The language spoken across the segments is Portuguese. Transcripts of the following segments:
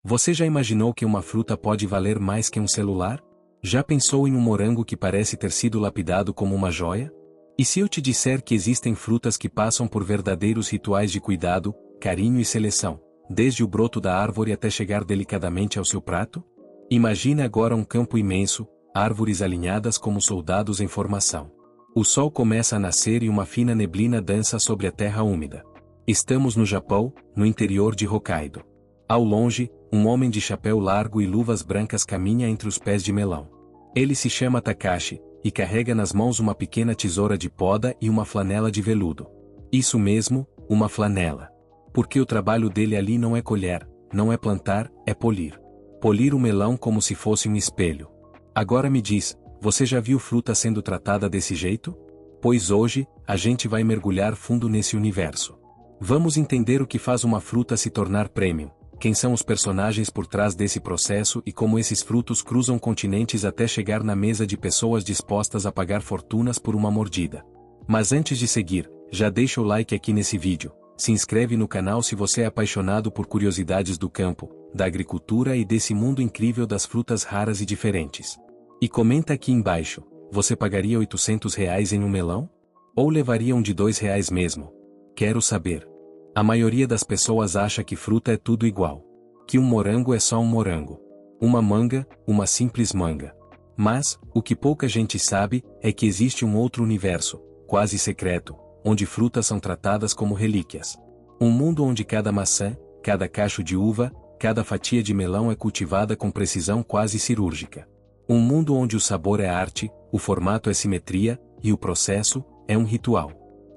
Você já imaginou que uma fruta pode valer mais que um celular? Já pensou em um morango que parece ter sido lapidado como uma joia? E se eu te disser que existem frutas que passam por verdadeiros rituais de cuidado, carinho e seleção, desde o broto da árvore até chegar delicadamente ao seu prato? Imagine agora um campo imenso, árvores alinhadas como soldados em formação. O sol começa a nascer e uma fina neblina dança sobre a terra úmida. Estamos no Japão, no interior de Hokkaido. Ao longe, um homem de chapéu largo e luvas brancas caminha entre os pés de melão. Ele se chama Takashi, e carrega nas mãos uma pequena tesoura de poda e uma flanela de veludo. Isso mesmo, uma flanela. Porque o trabalho dele ali não é colher, não é plantar, é polir. Polir o melão como se fosse um espelho. Agora me diz, você já viu fruta sendo tratada desse jeito? Pois hoje, a gente vai mergulhar fundo nesse universo. Vamos entender o que faz uma fruta se tornar premium. Quem são os personagens por trás desse processo e como esses frutos cruzam continentes até chegar na mesa de pessoas dispostas a pagar fortunas por uma mordida. Mas antes de seguir, já deixa o like aqui nesse vídeo, se inscreve no canal se você é apaixonado por curiosidades do campo, da agricultura e desse mundo incrível das frutas raras e diferentes. E comenta aqui embaixo, você pagaria R$ 800 em um melão? Ou levaria um de R$ 2 mesmo? Quero saber. A maioria das pessoas acha que fruta é tudo igual. Que um morango é só um morango. Uma manga, uma simples manga. Mas, o que pouca gente sabe, é que existe um outro universo, quase secreto, onde frutas são tratadas como relíquias. Um mundo onde cada maçã, cada cacho de uva, cada fatia de melão é cultivada com precisão quase cirúrgica. Um mundo onde o sabor é arte, o formato é simetria, e o processo é um ritual.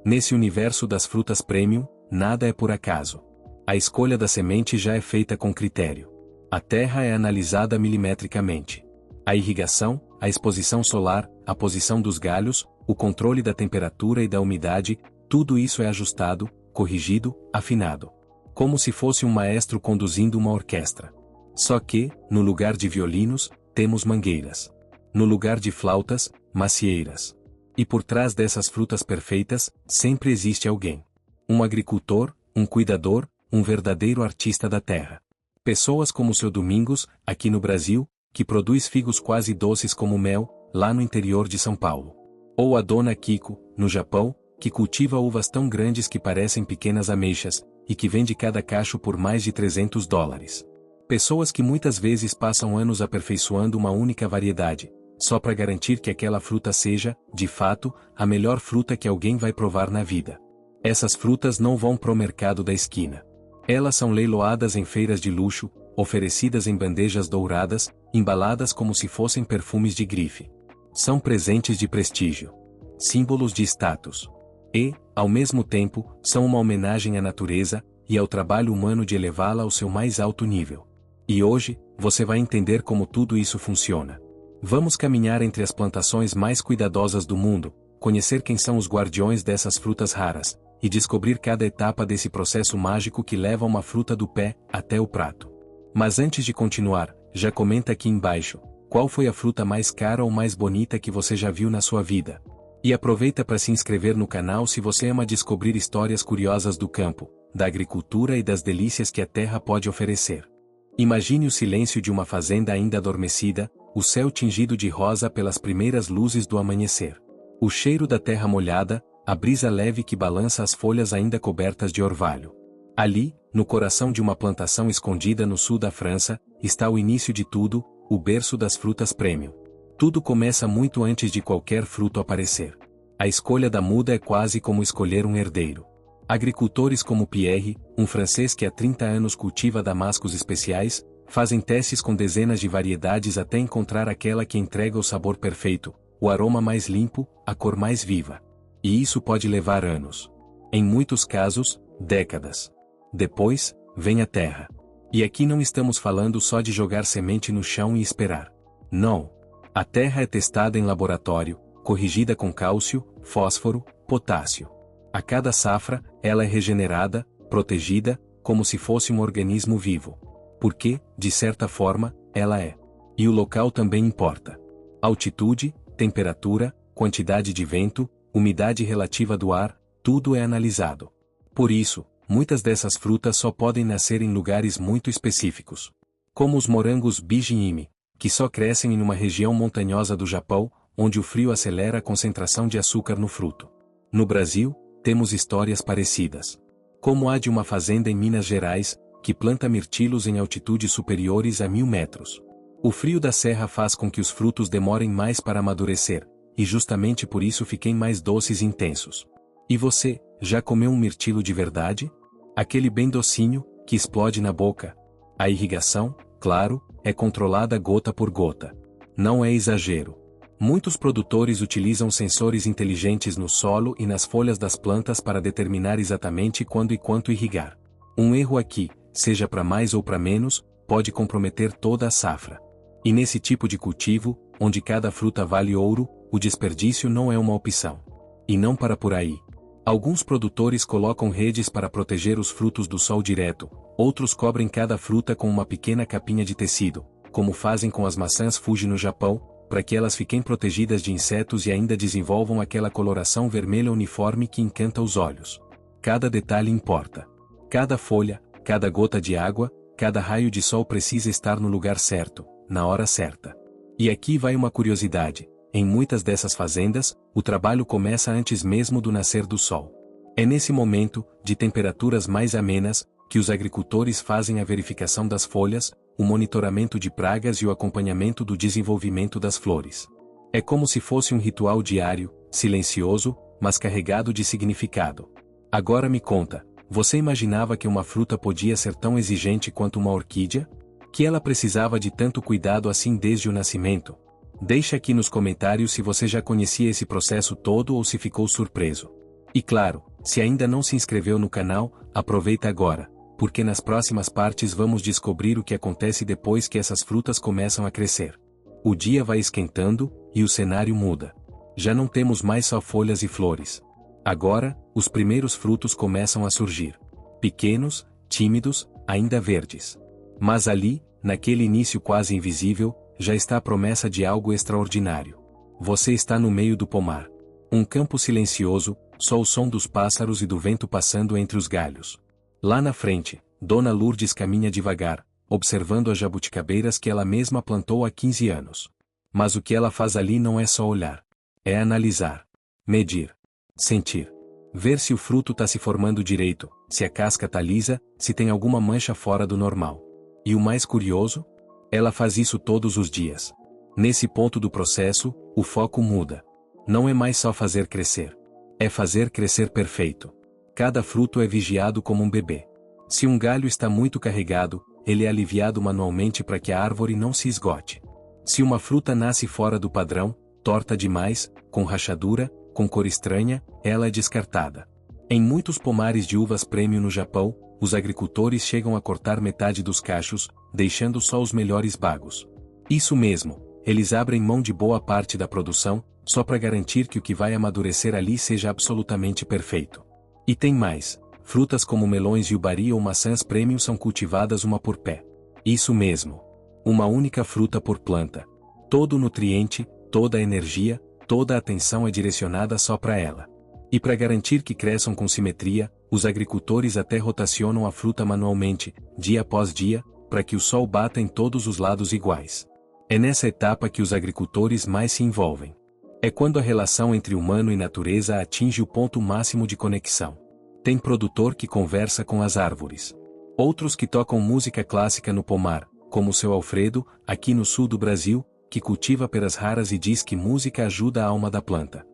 Nesse universo das frutas premium, nada é por acaso. A escolha da semente já é feita com critério. A terra é analisada milimetricamente. A irrigação, a exposição solar, a posição dos galhos, o controle da temperatura e da umidade, tudo isso é ajustado, corrigido, afinado. Como se fosse um maestro conduzindo uma orquestra. Só que, no lugar de violinos, temos mangueiras. No lugar de flautas, macieiras. E por trás dessas frutas perfeitas, sempre existe alguém. Um agricultor, um cuidador, um verdadeiro artista da terra. Pessoas como o seu Domingos, aqui no Brasil, que produz figos quase doces como mel, lá no interior de São Paulo. Ou a dona Kiko, no Japão, que cultiva uvas tão grandes que parecem pequenas ameixas, e que vende cada cacho por mais de $300. Pessoas que muitas vezes passam anos aperfeiçoando uma única variedade, só para garantir que aquela fruta seja, de fato, a melhor fruta que alguém vai provar na vida. Essas frutas não vão pro mercado da esquina. Elas são leiloadas em feiras de luxo, oferecidas em bandejas douradas, embaladas como se fossem perfumes de grife. São presentes de prestígio. Símbolos de status. E, ao mesmo tempo, são uma homenagem à natureza e ao trabalho humano de elevá-la ao seu mais alto nível. E hoje, você vai entender como tudo isso funciona. Vamos caminhar entre as plantações mais cuidadosas do mundo, conhecer quem são os guardiões dessas frutas raras, e descobrir cada etapa desse processo mágico que leva uma fruta do pé até o prato. Mas antes de continuar, já comenta aqui embaixo, qual foi a fruta mais cara ou mais bonita que você já viu na sua vida? E aproveita para se inscrever no canal se você ama descobrir histórias curiosas do campo, da agricultura e das delícias que a terra pode oferecer. Imagine o silêncio de uma fazenda ainda adormecida, o céu tingido de rosa pelas primeiras luzes do amanhecer. O cheiro da terra molhada, a brisa leve que balança as folhas ainda cobertas de orvalho. Ali, no coração de uma plantação escondida no sul da França, está o início de tudo, o berço das frutas premium. Tudo começa muito antes de qualquer fruto aparecer. A escolha da muda é quase como escolher um herdeiro. Agricultores como Pierre, um francês que há 30 anos cultiva damascos especiais, fazem testes com dezenas de variedades até encontrar aquela que entrega o sabor perfeito, o aroma mais limpo, a cor mais viva. E isso pode levar anos. Em muitos casos, décadas. Depois, vem a terra. E aqui não estamos falando só de jogar semente no chão e esperar. Não. A terra é testada em laboratório, corrigida com cálcio, fósforo, potássio. A cada safra, ela é regenerada, protegida, como se fosse um organismo vivo. Porque, de certa forma, ela é. E o local também importa. Altitude, temperatura, quantidade de vento, umidade relativa do ar, tudo é analisado. Por isso, muitas dessas frutas só podem nascer em lugares muito específicos. Como os morangos Bijimi, que só crescem em uma região montanhosa do Japão, onde o frio acelera a concentração de açúcar no fruto. No Brasil, temos histórias parecidas. Como a de uma fazenda em Minas Gerais, que planta mirtilos em altitudes superiores a 1000 metros. O frio da serra faz com que os frutos demorem mais para amadurecer, e justamente por isso fiquem mais doces e intensos. E você, já comeu um mirtilo de verdade? Aquele bem docinho, que explode na boca. A irrigação, claro, é controlada gota por gota. Não é exagero. Muitos produtores utilizam sensores inteligentes no solo e nas folhas das plantas para determinar exatamente quando e quanto irrigar. Um erro aqui, seja para mais ou para menos, pode comprometer toda a safra. E nesse tipo de cultivo, onde cada fruta vale ouro, o desperdício não é uma opção. E não para por aí. Alguns produtores colocam redes para proteger os frutos do sol direto, outros cobrem cada fruta com uma pequena capinha de tecido, como fazem com as maçãs Fuji no Japão, para que elas fiquem protegidas de insetos e ainda desenvolvam aquela coloração vermelha uniforme que encanta os olhos. Cada detalhe importa. Cada folha, cada gota de água, cada raio de sol precisa estar no lugar certo, na hora certa. E aqui vai uma curiosidade: em muitas dessas fazendas, o trabalho começa antes mesmo do nascer do sol. É nesse momento, de temperaturas mais amenas, que os agricultores fazem a verificação das folhas, o monitoramento de pragas e o acompanhamento do desenvolvimento das flores. É como se fosse um ritual diário, silencioso, mas carregado de significado. Agora me conta, você imaginava que uma fruta podia ser tão exigente quanto uma orquídea? Que ela precisava de tanto cuidado assim desde o nascimento? Deixe aqui nos comentários se você já conhecia esse processo todo ou se ficou surpreso. E claro, se ainda não se inscreveu no canal, aproveita agora, porque nas próximas partes vamos descobrir o que acontece depois que essas frutas começam a crescer. O dia vai esquentando, e o cenário muda. Já não temos mais só folhas e flores. Agora, os primeiros frutos começam a surgir. Pequenos, tímidos, ainda verdes. Mas ali, naquele início quase invisível, já está a promessa de algo extraordinário. Você está no meio do pomar. Um campo silencioso, só o som dos pássaros e do vento passando entre os galhos. Lá na frente, Dona Lourdes caminha devagar, observando as jabuticabeiras que ela mesma plantou há 15 anos. Mas o que ela faz ali não é só olhar. É analisar. Medir. Sentir. Ver se o fruto está se formando direito, se a casca está lisa, se tem alguma mancha fora do normal. E o mais curioso? Ela faz isso todos os dias. Nesse ponto do processo, o foco muda. Não é mais só fazer crescer. É fazer crescer perfeito. Cada fruto é vigiado como um bebê. Se um galho está muito carregado, ele é aliviado manualmente para que a árvore não se esgote. Se uma fruta nasce fora do padrão, torta demais, com rachadura, com cor estranha, ela é descartada. Em muitos pomares de uvas premium no Japão, os agricultores chegam a cortar metade dos cachos, deixando só os melhores bagos. Isso mesmo, eles abrem mão de boa parte da produção, só para garantir que o que vai amadurecer ali seja absolutamente perfeito. E tem mais, frutas como melões yubari ou maçãs premium são cultivadas uma por pé. Isso mesmo. Uma única fruta por planta. Todo o nutriente, toda a energia, toda a atenção é direcionada só para ela. E para garantir que cresçam com simetria, os agricultores até rotacionam a fruta manualmente, dia após dia, para que o sol bata em todos os lados iguais. É nessa etapa que os agricultores mais se envolvem. É quando a relação entre humano e natureza atinge o ponto máximo de conexão. Tem produtor que conversa com as árvores. Outros que tocam música clássica no pomar, como o seu Alfredo, aqui no sul do Brasil, que cultiva peras raras e diz que música ajuda a alma da planta.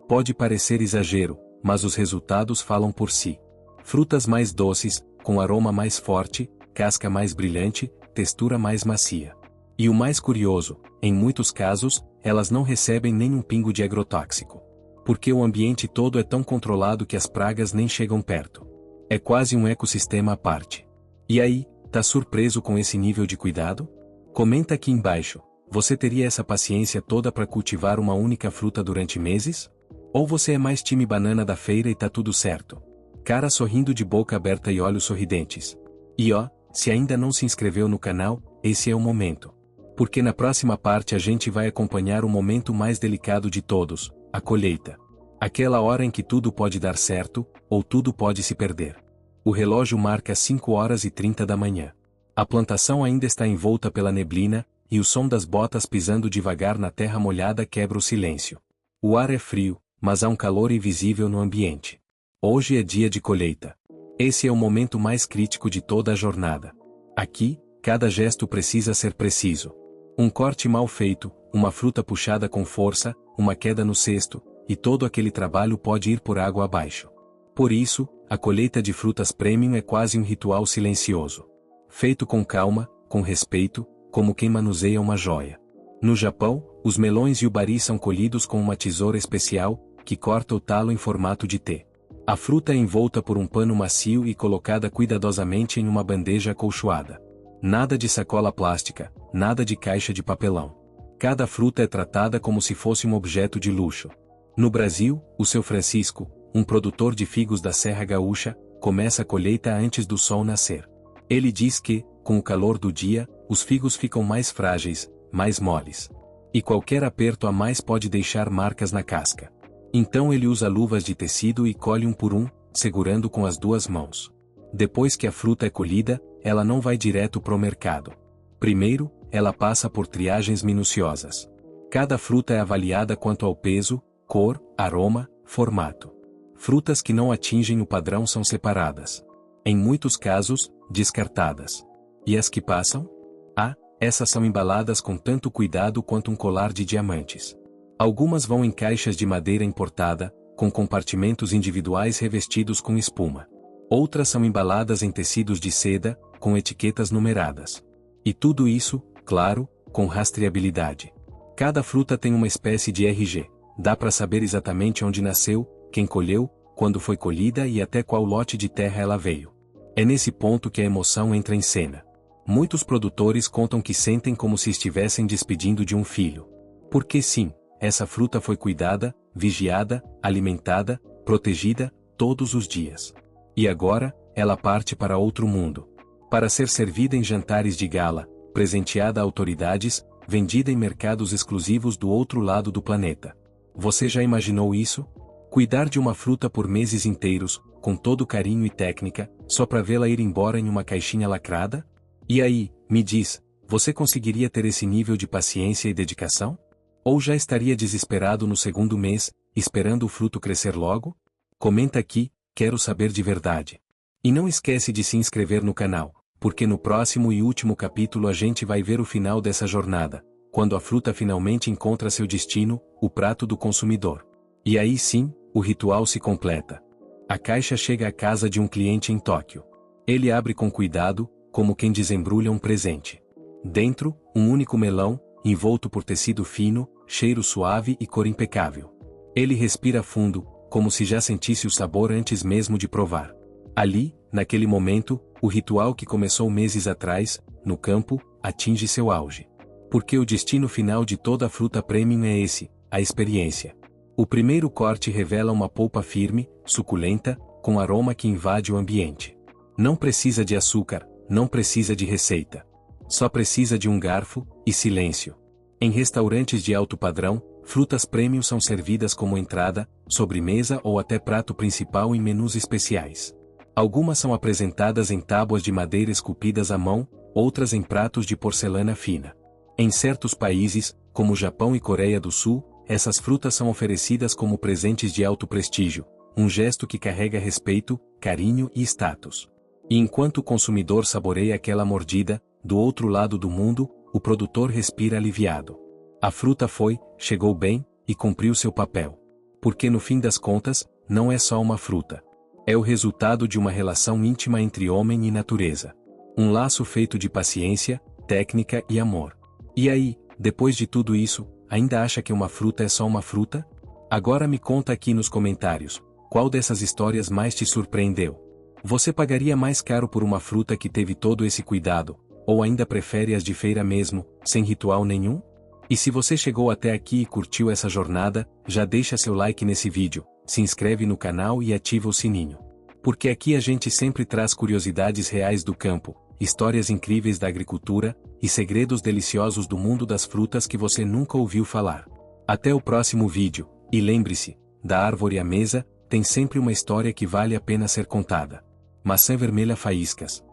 Pode parecer exagero, mas os resultados falam por si. Frutas mais doces, com aroma mais forte, casca mais brilhante, textura mais macia. E o mais curioso, em muitos casos, elas não recebem nenhum pingo de agrotóxico. Porque o ambiente todo é tão controlado que as pragas nem chegam perto. É quase um ecossistema à parte. E aí, tá surpreso com esse nível de cuidado? Comenta aqui embaixo, você teria essa paciência toda para cultivar uma única fruta durante meses? Ou você é mais time banana da feira e tá tudo certo? Cara sorrindo de boca aberta e olhos sorridentes. E ó, se ainda não se inscreveu no canal, esse é o momento. Porque na próxima parte a gente vai acompanhar o momento mais delicado de todos, a colheita. Aquela hora em que tudo pode dar certo, ou tudo pode se perder. O relógio marca 5h30 da manhã. A plantação ainda está envolta pela neblina, e o som das botas pisando devagar na terra molhada quebra o silêncio. O ar é frio, mas há um calor invisível no ambiente. Hoje é dia de colheita. Esse é o momento mais crítico de toda a jornada. Aqui, cada gesto precisa ser preciso. Um corte mal feito, uma fruta puxada com força, uma queda no cesto, e todo aquele trabalho pode ir por água abaixo. Por isso, a colheita de frutas premium é quase um ritual silencioso. Feito com calma, com respeito, como quem manuseia uma joia. No Japão, os melões e o bari são colhidos com uma tesoura especial, que corta o talo em formato de T. A fruta é envolta por um pano macio e colocada cuidadosamente em uma bandeja acolchoada. Nada de sacola plástica, nada de caixa de papelão. Cada fruta é tratada como se fosse um objeto de luxo. No Brasil, o seu Francisco, um produtor de figos da Serra Gaúcha, começa a colheita antes do sol nascer. Ele diz que, com o calor do dia, os figos ficam mais frágeis, mais moles. E qualquer aperto a mais pode deixar marcas na casca. Então ele usa luvas de tecido e colhe um por um, segurando com as duas mãos. Depois que a fruta é colhida, ela não vai direto para o mercado. Primeiro, ela passa por triagens minuciosas. Cada fruta é avaliada quanto ao peso, cor, aroma, formato. Frutas que não atingem o padrão são separadas. Em muitos casos, descartadas. E as que passam? Essas são embaladas com tanto cuidado quanto um colar de diamantes. Algumas vão em caixas de madeira importada, com compartimentos individuais revestidos com espuma. Outras são embaladas em tecidos de seda, com etiquetas numeradas. E tudo isso, claro, com rastreabilidade. Cada fruta tem uma espécie de RG. Dá para saber exatamente onde nasceu, quem colheu, quando foi colhida e até qual lote de terra ela veio. É nesse ponto que a emoção entra em cena. Muitos produtores contam que sentem como se estivessem despedindo de um filho. Porque sim, essa fruta foi cuidada, vigiada, alimentada, protegida, todos os dias. E agora, ela parte para outro mundo. Para ser servida em jantares de gala, presenteada a autoridades, vendida em mercados exclusivos do outro lado do planeta. Você já imaginou isso? Cuidar de uma fruta por meses inteiros, com todo carinho e técnica, só para vê-la ir embora em uma caixinha lacrada? E aí, me diz, você conseguiria ter esse nível de paciência e dedicação? Ou já estaria desesperado no segundo mês, esperando o fruto crescer logo? Comenta aqui, quero saber de verdade. E não esquece de se inscrever no canal, porque no próximo e último capítulo a gente vai ver o final dessa jornada, quando a fruta finalmente encontra seu destino, o prato do consumidor. E aí sim, o ritual se completa. A caixa chega à casa de um cliente em Tóquio. Ele abre com cuidado, como quem desembrulha um presente. Dentro, um único melão, envolto por tecido fino, cheiro suave e cor impecável. Ele respira fundo, como se já sentisse o sabor antes mesmo de provar. Ali, naquele momento, o ritual que começou meses atrás, no campo, atinge seu auge. Porque o destino final de toda fruta premium é esse, a experiência. O primeiro corte revela uma polpa firme, suculenta, com aroma que invade o ambiente. Não precisa de açúcar, não precisa de receita. Só precisa de um garfo e silêncio. Em restaurantes de alto padrão, frutas premium são servidas como entrada, sobremesa ou até prato principal em menus especiais. Algumas são apresentadas em tábuas de madeira esculpidas à mão, outras em pratos de porcelana fina. Em certos países, como Japão e Coreia do Sul, essas frutas são oferecidas como presentes de alto prestígio, um gesto que carrega respeito, carinho e status. E enquanto o consumidor saboreia aquela mordida, do outro lado do mundo, o produtor respira aliviado. A fruta chegou bem, e cumpriu seu papel. Porque no fim das contas, não é só uma fruta. É o resultado de uma relação íntima entre homem e natureza. Um laço feito de paciência, técnica e amor. E aí, depois de tudo isso, ainda acha que uma fruta é só uma fruta? Agora me conta aqui nos comentários, qual dessas histórias mais te surpreendeu? Você pagaria mais caro por uma fruta que teve todo esse cuidado, ou ainda prefere as de feira mesmo, sem ritual nenhum? E se você chegou até aqui e curtiu essa jornada, já deixa seu like nesse vídeo, se inscreve no canal e ativa o sininho. Porque aqui a gente sempre traz curiosidades reais do campo, histórias incríveis da agricultura, e segredos deliciosos do mundo das frutas que você nunca ouviu falar. Até o próximo vídeo, e lembre-se, da árvore à mesa, tem sempre uma história que vale a pena ser contada. Maçã vermelha faíscas.